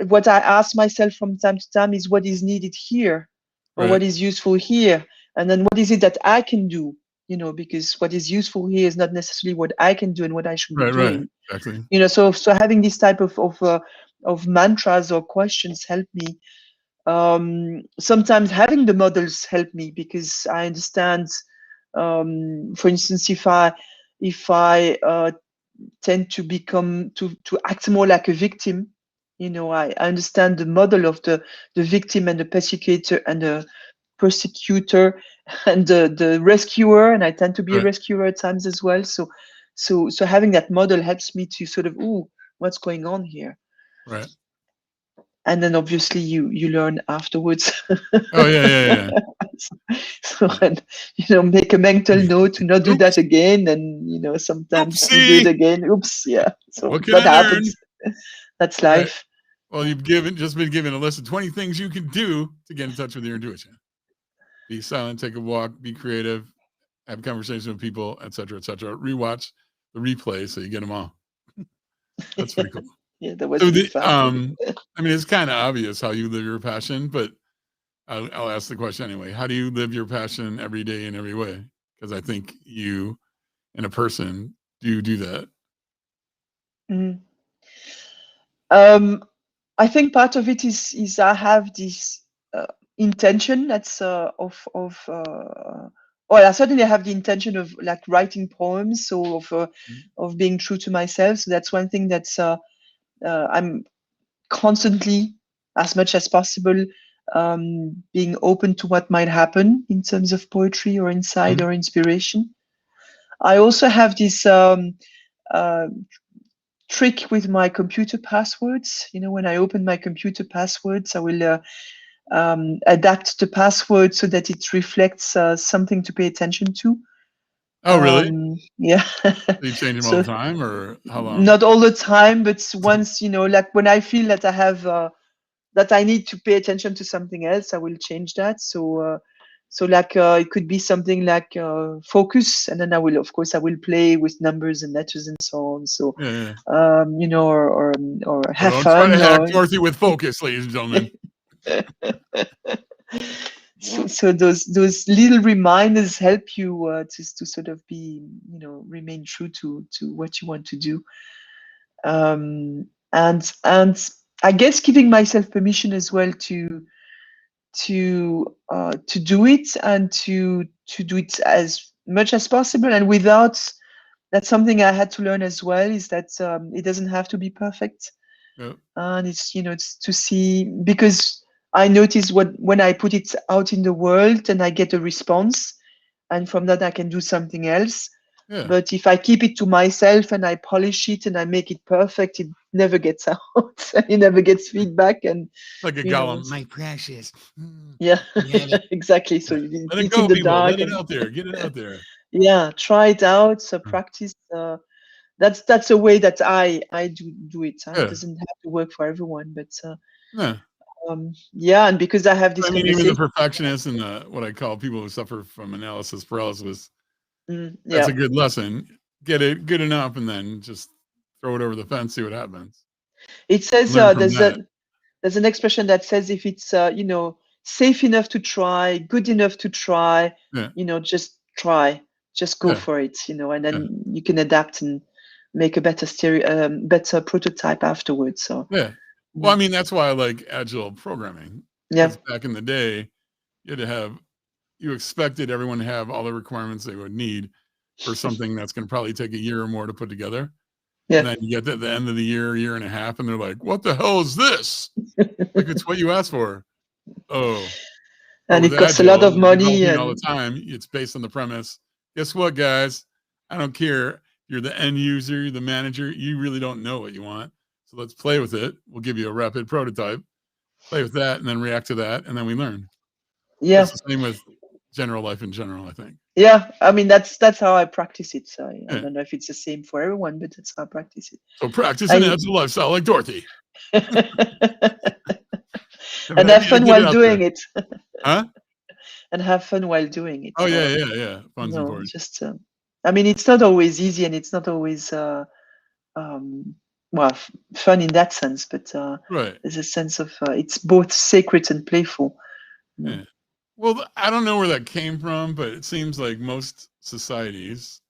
what I ask myself from time to time is what is needed here, or what Right. is useful here, and then what is it that I can do. Because what is useful here is not necessarily what I can do and what I should be Right. Right. doing. Exactly. So having this type of mantras or questions help me. Sometimes having the models help me because I understand. For instance, if I tend to become to act more like a victim, I understand the model of the victim and the persecutor and the rescuer, and I tend to be a Right. rescuer at times as well. So having that model helps me to sort of, what's going on here? Right. And then obviously you learn afterwards. Oh yeah. So and make a mental note to not do that Oops. again, and sometimes you do it Oopsie. again. Oops, yeah. So What can that I learn? happens. That's Right. life. Well, you've just been given a list of 20 things you can do to get in touch with your intuition. Be silent, take a walk, be creative, have conversations with people, etc., etc. Rewatch the replay so you get them all. That's pretty cool. Yeah, that was So a bit fast. it's kind of obvious how you live your passion, but I'll ask the question anyway. How do you live your passion every day in every way? Because I think you and a person do that. Mhm. I think part of it is I have this intention that's well, I certainly have the intention of like writing poems, so of being true to myself. So that's one thing that's I'm constantly, as much as possible, being open to what might happen in terms of poetry or insight Mhm. or inspiration. I also have this uh, trick with my computer passwords. When I open my computer passwords, I will adapt the password so that it reflects something to pay attention to. Oh, really? Yeah. Do you change them all So the time, or how long? not all the time, but once, like when I feel that I have that I need to pay attention to something else, I will change that. So like it could be something like focus, and then I will play with numbers and letters and so on. So Yeah. or So have don't try to fun hack or Dorothy with focus, ladies and gentlemen. so those little reminders help you to sort of be remain true to what you want to do. And I guess giving myself permission as well to do it, and to do it as much as possible, and without. That's something I had to learn as well, is that it doesn't have to be perfect. Yep. And it's to see, because I notice when I put it out in the world and I get a response, and from that I can do something else. Yeah. But if I keep it to myself and I polish it and I make it perfect, it never gets out. It never gets feedback, and Like a you know golem. My precious. yeah. Get it. Exactly. So Let it it's in go, the people. dark, Let it and out there. Get it out there. yeah, try it out. So practice. That's a way that I do it. It Yeah. doesn't have to work for everyone, but Yeah. yeah, and because I have this Even the conversation. perfectionists and the what I call people who suffer from analysis paralysis, that's Yeah, a good lesson. Get it good enough and then just throw it over the fence, see what happens. it says Learn from that. there's an expression that says if it's safe enough to try, good enough to try, Yeah. just try, just go Yeah. for it, and Yeah. then you can adapt and make a better prototype afterwards. So Yeah. Well, that's why I like agile programming, yeah. because back in the day, you had to have, you expected everyone to have all the requirements they would need for something that's going to probably take a year or more to put together. And Yeah. then you get to the end of the year and a half, and they're like, "What the hell is this?" Like, it's what you asked for. Oh, but And with it costs a lot Agile, of you're money. developing all the And time. It's based on the premise. Guess what, guys? I don't care. You're the end user, the manager. You really don't know what you want. So let's play with it. We'll give you a rapid prototype. Play with that, and then react to that, and then we learn. yeah, That's the same with general life in general, I think. yeah. I mean, that's how I practice it. So I Yeah. don't know if it's the same for everyone, but that's how I practice it. So practice and add to lifestyle like Dorothy. And have fun while doing it. Huh? And have fun while doing it. Oh, yeah. Fun's No, important. just, I mean, it's not always easy, and it's not always, well, fun in that sense, but Right. there's a sense of it's both sacred and playful. Yeah. Well, I don't know where that came from, but it seems like most societies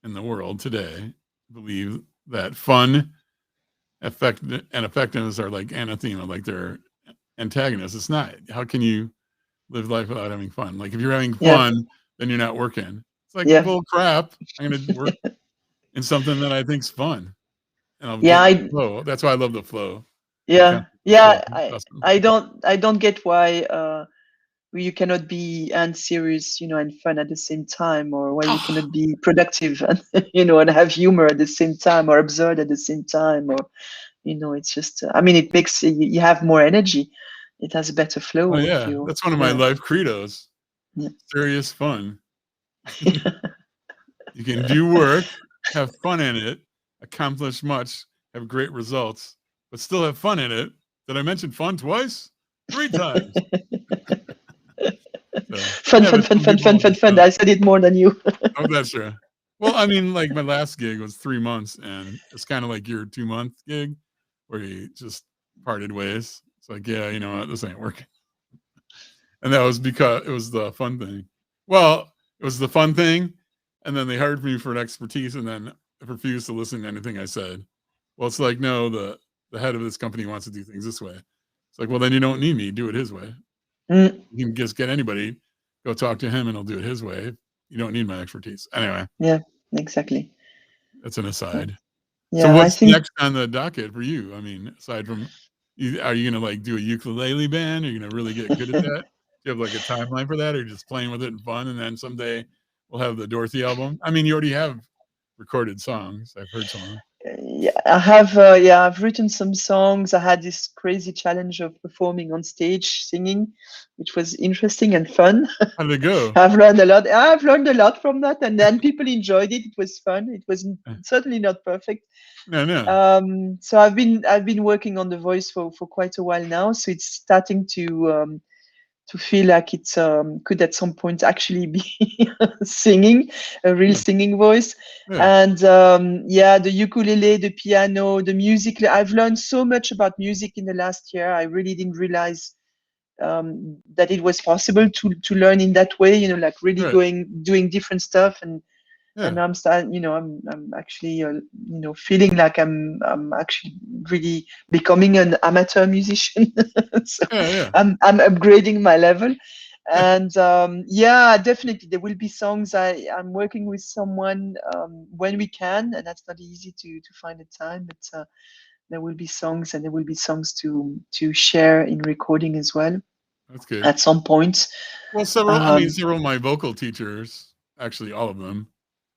in the world today believe that fun, and effectiveness are like anathema, like they're antagonists. It's not. How can you live life without having fun? Like if you're having fun, then you're not working. It's like bull crap. I'm going to work in something that I think's fun, and I'll get the flow. That's why I love the flow. Yeah. I don't get why you cannot be serious, and fun at the same time, or why you cannot be productive and and have humor at the same time, or absurd at the same time, or it's just I mean, it makes you have more energy. It has a better flow. Oh yeah, that's one of my life credos. Yeah. Serious fun. You can do work, have fun in it, accomplish much, have great results, but still have fun in it. Did I mention fun twice? 3 times. Fun. I said it more than you. Oh, that's true. Well, I mean, like my last gig was 3 months, and it's kind of like your 2-month gig where you just parted ways. It's like, yeah, you know what, this ain't working. And that was because it was the fun thing. Well, it was the fun thing, and then they hired me for an expertise, and then refused to listen to anything I said. Well, it's like, no, the head of this company wants to do things this way. It's like, well, then you don't need me. Do it his way. You can just get anybody, go talk to him, and he'll do it his way. You don't need my expertise. Anyway. Yeah, exactly. That's an aside. Yeah, so what's next on the docket for you? I mean, aside from, are you going to like do a ukulele band? Are you going to really get good at that? Do you have like a timeline for that, or just playing with it and fun? And then someday we'll have the Dorothy album. I mean, you already have recorded songs. I've heard some of them. Yeah, I have. I've written some songs. I had this crazy challenge of performing on stage, singing, which was interesting and fun. How did it go? I've learned a lot. I've learned a lot from that, and then people enjoyed it. It was fun. It was certainly not perfect. No. So I've been working on the voice for quite a while now. So it's starting to feel like it could at some point actually be singing, a real singing voice. And the ukulele, the piano, the music. I've learned so much about music in the last year. I really didn't realize that it was possible to learn in that way, like really doing different stuff. And I'm starting, I'm actually, feeling like I'm actually really becoming an amateur musician. So I'm upgrading my level. And definitely there will be songs. I'm working with someone when we can, and that's not easy to find a time, but there will be songs, and there will be songs to share in recording as well. That's good. At some point. Well, several of my vocal teachers, actually all of them,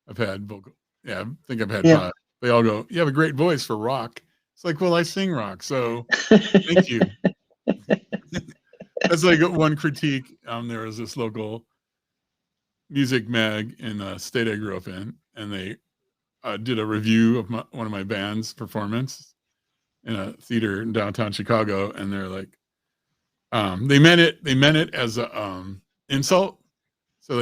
I've had vocal. Yeah, I think I've had 5. They all go, "You have a great voice for rock." It's like, well, I sing rock, so thank you. That's like one critique. There was this local music mag in the state I grew up in, and they did a review of one of my band's performance in a theater in downtown Chicago, and they're like, they meant it as a insult. So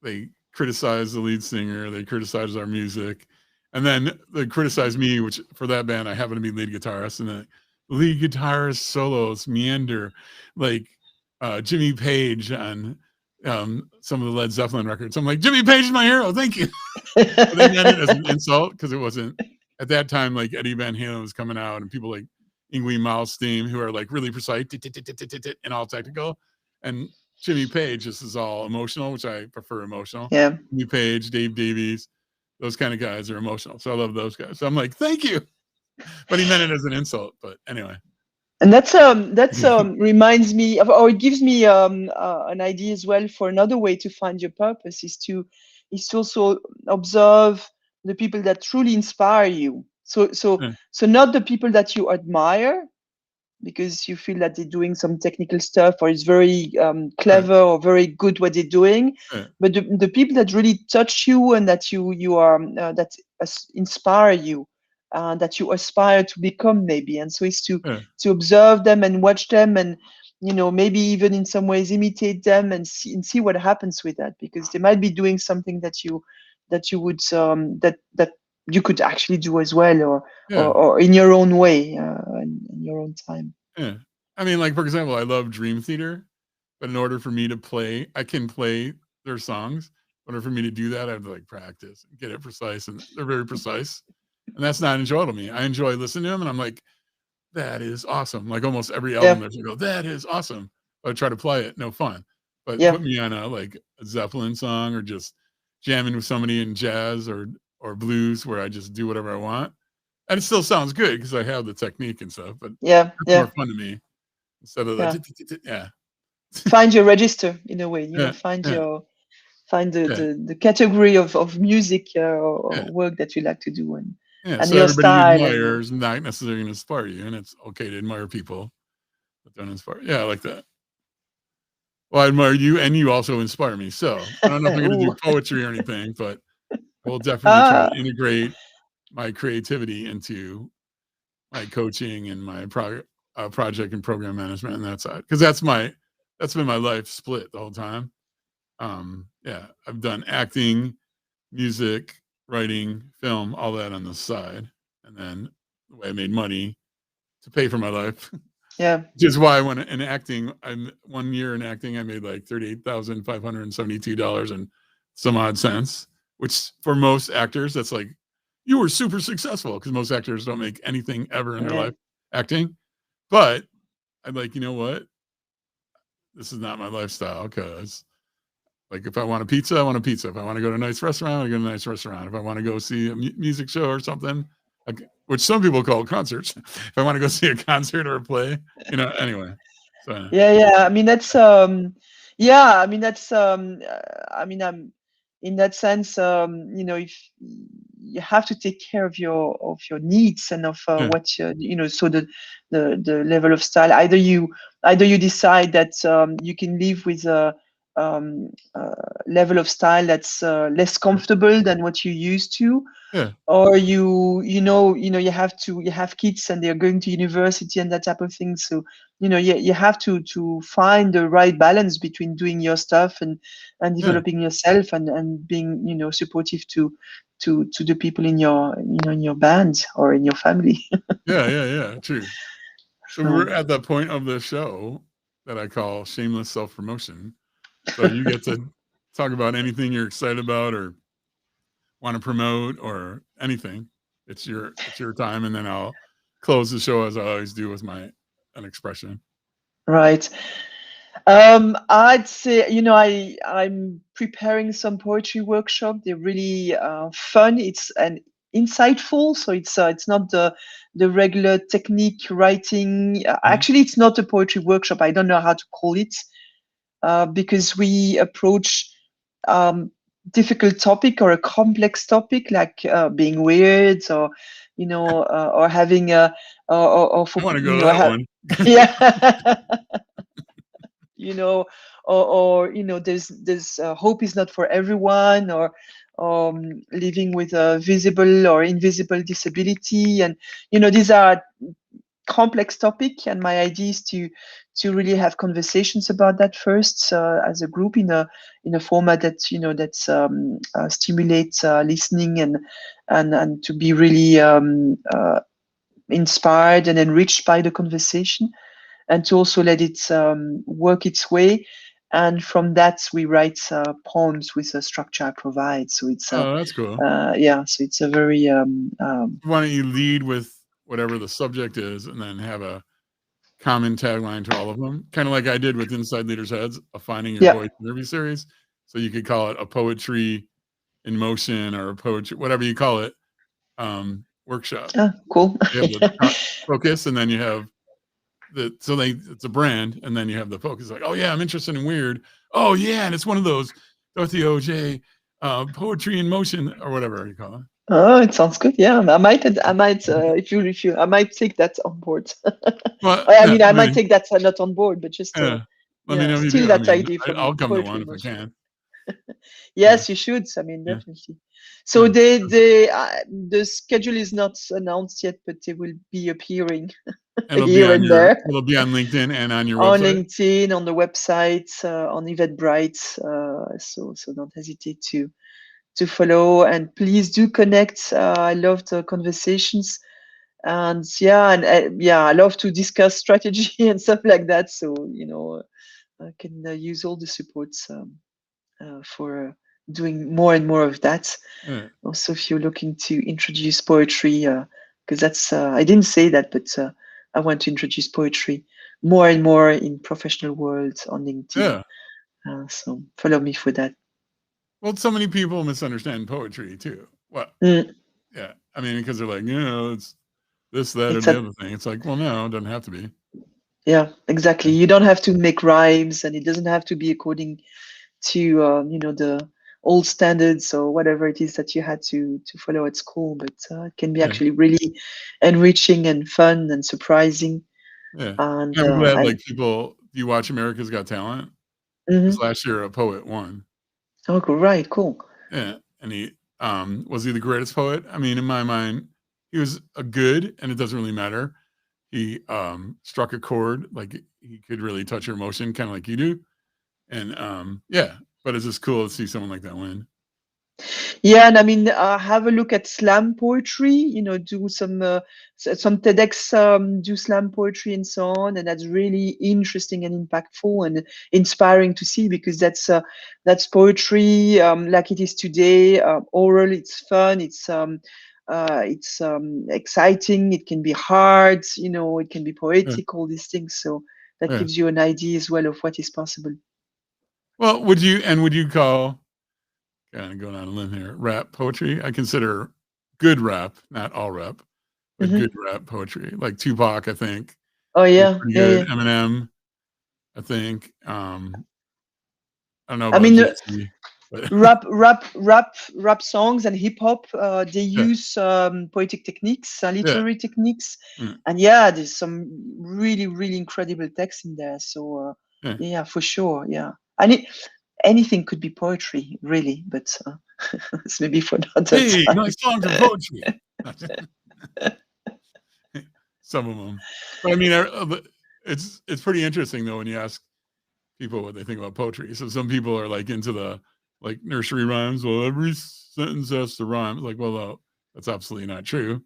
they criticized the lead singer, they criticized our music, and then they criticized me, which for that band I happen to be lead guitarist, and the lead guitarist solos meander like Jimmy Page on some of the Led Zeppelin records. I'm like, Jimmy Page is my hero, thank you. But they meant it as an insult because it wasn't at that time. Like Eddie Van Halen was coming out, and people like Yngwie Malmsteen, who are like really precise and all technical, and Jimmy Page, this is all emotional, which I prefer emotional. Yeah. Jimmy Page, Dave Davies, those kind of guys are emotional. So I love those guys. So I'm like, thank you. But he meant it as an insult. But anyway. And that's reminds me of, or it gives me an idea as well for another way to find your purpose is to also observe the people that truly inspire you. Yeah, So not the people that you admire because you feel that they're doing some technical stuff or it's very right, clever or very good what they're doing, yeah, but the people that really touch you and that you are that inspire you, that you aspire to become maybe. And so it's yeah, to observe them and watch them and maybe even in some ways imitate them and see what happens with that, because they might be doing something that you would that you could actually do as well, yeah, or in your own way, in your own time. yeah. I mean, like, for example, I love Dream Theater, but in order for me to play, I can play their songs. In order for me to do that, I have to like practice and get it precise, and they're very precise. And that's not enjoyable to me. I enjoy listening to them, and I'm like, that is awesome. Like almost every album, Yeah, there's I go, that is awesome. I try to play it, no fun. But yeah, put me on a like a Zeppelin song or just jamming with somebody in jazz or blues where I just do whatever I want. And it still sounds good because I have the technique and stuff, but yeah, it's more yeah, fun to me instead of yeah. the yeah. Find your register in a way, Yeah. Yeah. find the Yeah. the category of music, or Yeah. work that you like to do, Yeah. and So your everybody you style and admire is not necessarily gonna inspire you. And it's okay to admire people that don't inspire. Yeah, I like that. Well, I admire you and you also inspire me. So I don't know if I'm gonna do Ooh. poetry or anything, but I will definitely try Ah, to integrate my creativity into my coaching and my project and program management and that side because that's been my life split the whole time. Yeah, I've done acting, music, writing, film, all that on the side, and then the way I made money to pay for my life, yeah, which is why when in acting, I'm 1 year in acting, I made like $38,572 and some odd cents, which for most actors, that's like you were super successful because most actors don't make anything ever in their yeah, life acting. But I'm like, you know what? This is not my lifestyle because like if I want a pizza, I want a pizza. If I want to go to a nice restaurant, I go to a nice restaurant. If I want to go see a music show or something, like, which some people call concerts, if I want to go see a concert or a play, anyway. So yeah. I mean that's yeah. I mean that's I mean I'm in that sense. If you have to take care of your needs and of yeah, what so the level of style. Either you decide that you can live with level of style that's less comfortable than what you used to, yeah, or you have kids and they're going to university and that type of thing. So you have to find the right balance between doing your stuff and yeah, developing yourself and being supportive to the people in your in your band or in your family. yeah, yeah, yeah. True. So we're So at that point of the show that I call shameless self promotion. So you get to talk about anything you're excited about or want to promote or anything. It's your time, and then I'll close the show as I always do with an expression. right. I'd say, I'm preparing some poetry workshop. They're really fun. It's an insightful, so it's not the regular technique writing. Mhm. Actually, it's not a poetry workshop. I don't know how to call it, because we approach um, difficult topic or a complex topic like being weird, or having a or I for want to go to that one. yeah. you know or there's hope is not for everyone, or living with a visible or invisible disability, and these are complex topic, and my idea is to really have conversations about that first, as a group, in a format that that's stimulates listening, and to be really inspired and enriched by the conversation, and to also let it work its way. And from that, we write poems with the structure I provide. So it's Oh, that's cool. yeah. So it's a very Why don't you lead with whatever the subject is, and then have a common tagline to all of them, kind of like I did with Inside Leaders Heads, a Finding Your Yeah. Voice interview series. So you could call it a poetry in motion or a poetry, whatever you call it, workshop. Cool. You have the focus, and then you have it's a brand, and then you have the focus. Like, oh yeah, I'm interested in weird. Oh yeah, and it's one of those Dorothy Oger poetry in motion or whatever you call it. Oh, it sounds good. Yeah, I might if you I might take that on board. Well, I yeah, mean, I might take that not on board, but just let me know if you still do. I that mean, idea for me. I'll come to Poetry one in if I motion. can. Yes, you should. I mean, Yeah. definitely. So Yeah. the schedule is not announced yet, but they will be appearing It'll be here on and there it'll be on LinkedIn and on your on website. LinkedIn, on the website, on Eventbrite. So don't hesitate to follow, and please do connect. I love the conversations, and I love to discuss strategy and stuff like that. So I can use all the supports for doing more and more of that. Yeah. Also, if you're looking to introduce poetry, because that's I didn't say that, but I want to introduce poetry more and more in professional world on LinkedIn. Yeah. So follow me for that. Well, so many people misunderstand poetry too. Well, Mm. yeah. I mean, because they're like, it's this, that, or It's the a other thing. It's like, well, no, it doesn't have to be. Yeah, exactly. You don't have to make rhymes, and it doesn't have to be according to the old standards or whatever it is that you had to follow at school. But it can be Yeah. actually really enriching and fun and surprising. Yeah. And I'm glad like people. Do you watch America's Got Talent? Because Mhm. last year a poet won. Oh, right, cool. Yeah, and he was he the greatest poet? I mean, in my mind, he was a good, and it doesn't really matter. He struck a chord, like he could really touch your emotion, kind of like you do. And yeah, but it's just cool to see someone like that win. Yeah, and I mean, have a look at slam poetry. Do some TEDx, do slam poetry and so on, and that's really interesting and impactful and inspiring to see, because that's poetry like it is today. Oral, it's fun, it's exciting. It can be hard, it can be Yeah, poetic. All these things. So that yeah. gives you an idea as well of what is possible. Well, would you call kind of going on a limb here rap poetry? I consider good rap, not all rap, but Hmm. good rap poetry, like Tupac. I think Oh he's yeah, pretty yeah, good. yeah. Eminem, I think. I don't know I about mean, Jay-Z, but rap songs and hip hop, they yeah, use poetic techniques, yeah, literary techniques, mm, and yeah, there's some really really incredible text in there. So yeah. yeah, for sure, yeah. And anything could be poetry, really, but it's maybe for another Hey, time. nice songs and poetry. Some of them, but I mean, it's pretty interesting though when you ask people what they think about poetry. So some people are like into the like nursery rhymes. Well, every sentence has to rhyme. Like, well, that's absolutely not true.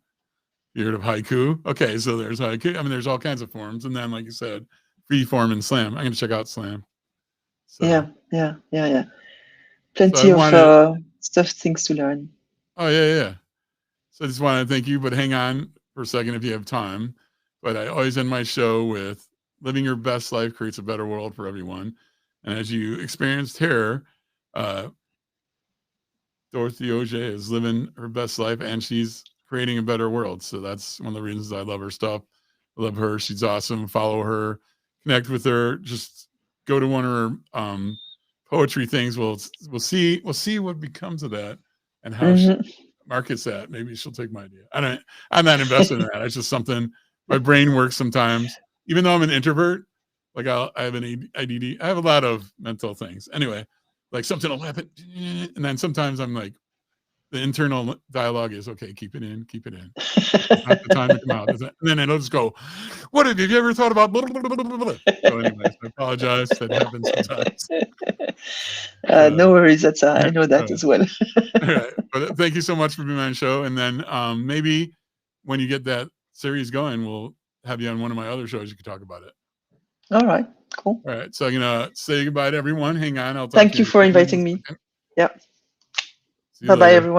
You heard of haiku? Okay, so there's haiku. I mean, there's all kinds of forms, and then like you said, free form and slam. I'm gonna check out slam. So, Yeah. so I Plenty of wanted. stuff, things to learn. Oh yeah. So I just want to thank you, but hang on for a second if you have time. But I always end my show with living your best life creates a better world for everyone. And as you experienced here, uh, Dorothy Oger is living her best life and she's creating a better world. So that's one of the reasons I love her stuff. I love her. She's awesome. Follow her, connect with her. Just go to one of her poetry things. We'll see what becomes of that and how she Hmm. markets that. Maybe she'll take my idea. I'm not invested in that. It's just something my brain works sometimes. Even though I'm an introvert, like I have an ADD. I have a lot of mental things. Anyway, like something will happen, and then sometimes I'm like, the internal dialogue is okay. Keep it in. Keep it in. It's not the time to come out. And then it'll just go. What have you ever thought about? Blah, blah, blah, blah, blah. So, anyways, I apologize. That happens sometimes. No worries. I know All that right. as well. All right. But thank you so much for being on the show. And then maybe when you get that series going, we'll have you on one of my other shows. You can talk about it. All right, cool. All right. So I'm going to say goodbye to everyone. Hang on. I'll talk to Thank you you in for a inviting me. second. Yeah. See you Bye bye, later. everyone.